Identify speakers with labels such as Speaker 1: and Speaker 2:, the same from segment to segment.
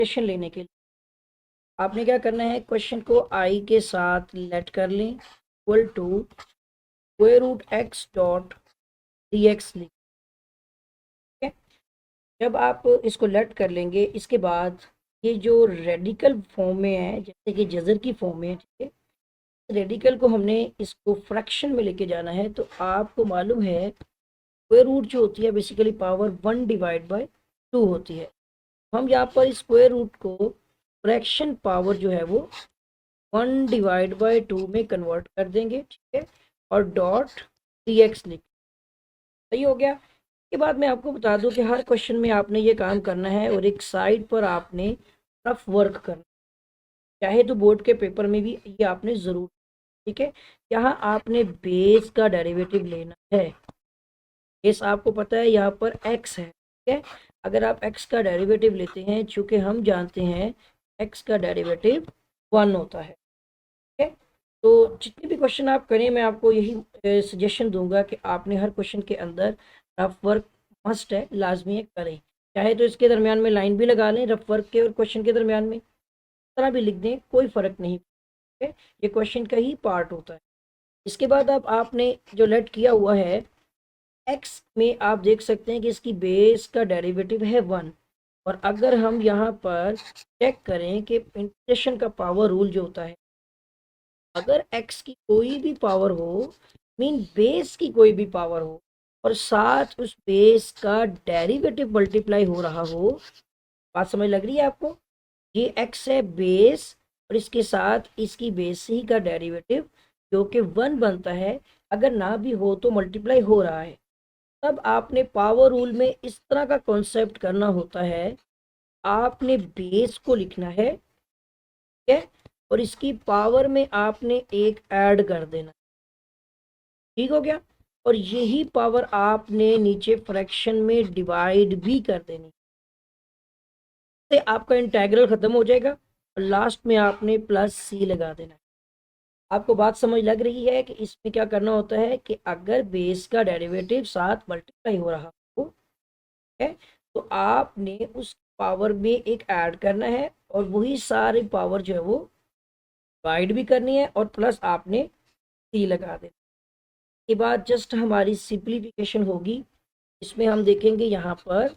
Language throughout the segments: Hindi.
Speaker 1: एक्सप्रेशन लेने के लिए आपने क्या करना है, क्वेश्चन को आई के साथ लेट कर लें equal to square root x dot d x लिख। ठीक है, जब आप इसको लेट कर लेंगे इसके बाद ये जो रेडिकल फॉर्म में है जैसे कि जजर की फॉर्म में है, ठीक है, रेडिकल को हमने इसको फ्रैक्शन में लेके जाना है। तो आपको मालूम है स्क्वायर रूट जो होती है बेसिकली पावर 1/2 होती है। हम यहाँ पर स्क्वायर रूट को फ्रैक्शन पावर जो है वो 1/2 में कन्वर्ट कर देंगे, ठीक है, और डॉट डी एक्स लिख। सही हो गया। के बाद मैं आपको बता दूं कि हर क्वेश्चन में आपने ये काम करना है और एक साइड पर आपने रफ वर्क करना, चाहे तो बोर्ड के पेपर में भी ये आपने ज़रूर। ठीक है, यहाँ आपने बेस का डेरिवेटिव लेना है। बेस आपको पता है यहाँ पर एक्स है, ठीक है। अगर आप एक्स का डेरिवेटिव लेते हैं, चूँकि हम जानते हैं एक्स का डेरिवेटिव 1 होता है, ठीक है। तो जितने भी क्वेश्चन आप करें मैं आपको यही सजेशन दूंगा कि आपने हर क्वेश्चन के अंदर रफ वर्क मस्ट है, लाजमी है, करें। चाहे तो इसके दरमियान में लाइन भी लगा लें रफ वर्क के और क्वेश्चन के दरमियान में, तरह भी लिख दें, कोई फ़र्क नहीं है, ये क्वेश्चन का ही पार्ट होता है। इसके बाद अब आपने जो लेट किया हुआ है एक्स में आप देख सकते हैं कि इसकी बेस का डेरिवेटिव है 1। और अगर हम यहाँ पर चेक करें कि इंटीग्रेशन का पावर रूल जो होता है, अगर x की कोई भी पावर हो मीन बेस की कोई भी पावर हो और साथ उस बेस का डेरिवेटिव मल्टीप्लाई हो रहा हो, बात समझ लग रही है आपको? ये x है बेस और इसके साथ इसकी बेस ही का डेरिवेटिव जो कि 1 बनता है, अगर ना भी हो तो मल्टीप्लाई हो रहा है। तब आपने पावर रूल में इस तरह का कॉन्सेप्ट करना होता है, आपने बेस को लिखना है, ठीक है, और इसकी पावर में आपने एक ऐड कर देना। ठीक हो गया। और यही पावर आपने नीचे फ्रैक्शन में डिवाइड भी कर देनी, से आपका इंटेग्रल खत्म हो जाएगा और लास्ट में आपने प्लस सी लगा देना। आपको बात समझ लग रही है कि इसमें क्या करना होता है कि अगर बेस का डेरिवेटिव साथ मल्टीप्लाई हो रहा हो है तो आपने उस पावर में एक ऐड करना है और वही सारी पावर जो है वो डिवाइड भी करनी है और प्लस आपने सी लगा देना। के बाद जस्ट हमारी सिंप्लीफिकेशन होगी। इसमें हम देखेंगे यहाँ पर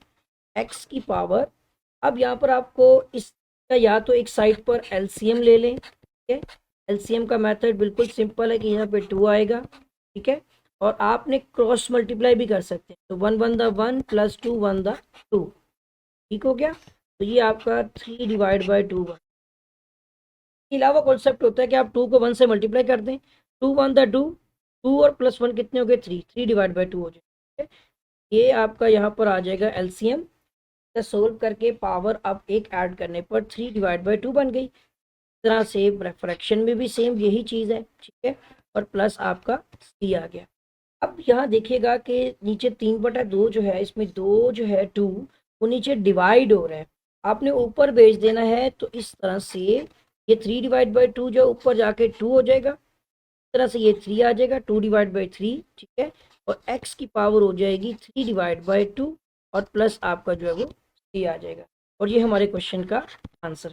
Speaker 1: x की पावर, अब यहाँ पर आपको इसका या तो एक साइड पर एलसीएम ले लें, ठीक है। एलसीएम का मेथड बिल्कुल सिंपल है कि यहाँ पे 2 आएगा, ठीक है, और आपने क्रॉस मल्टीप्लाई भी कर सकते हैं। तो 1 1 द 1 प्लस 2 1 द 2, ठीक हो गया। तो ये आपका 3/2 1। इसके अलावा कॉन्सेप्ट होता है कि आप 2 को 1 से मल्टीप्लाई कर दें, 2 1 द 2, 2 और प्लस 1 कितने हो गए 3, 3/2 हो जाए। ये आपका यहाँ पर आ जाएगा एलसीएम, सोल्व करके पावर अब एक ऐड करने पर 3/2 बन गई। इस तरह से फ्रैक्शन में भी सेम यही चीज़ है, ठीक है, और प्लस आपका सी आ गया। अब यहाँ देखिएगा कि नीचे 3/2 जो है, इसमें 2 जो है 2 वो नीचे डिवाइड हो रहा है, आपने ऊपर भेज देना है। तो इस तरह से ये 3/2 जो ऊपर जाके 2 हो जाएगा, इस तरह से ये 3 आ जाएगा 2/3, ठीक है, और x की पावर हो जाएगी 3/2 और प्लस आपका जो है वो सी आ जाएगा। और ये हमारे क्वेश्चन का आंसर है।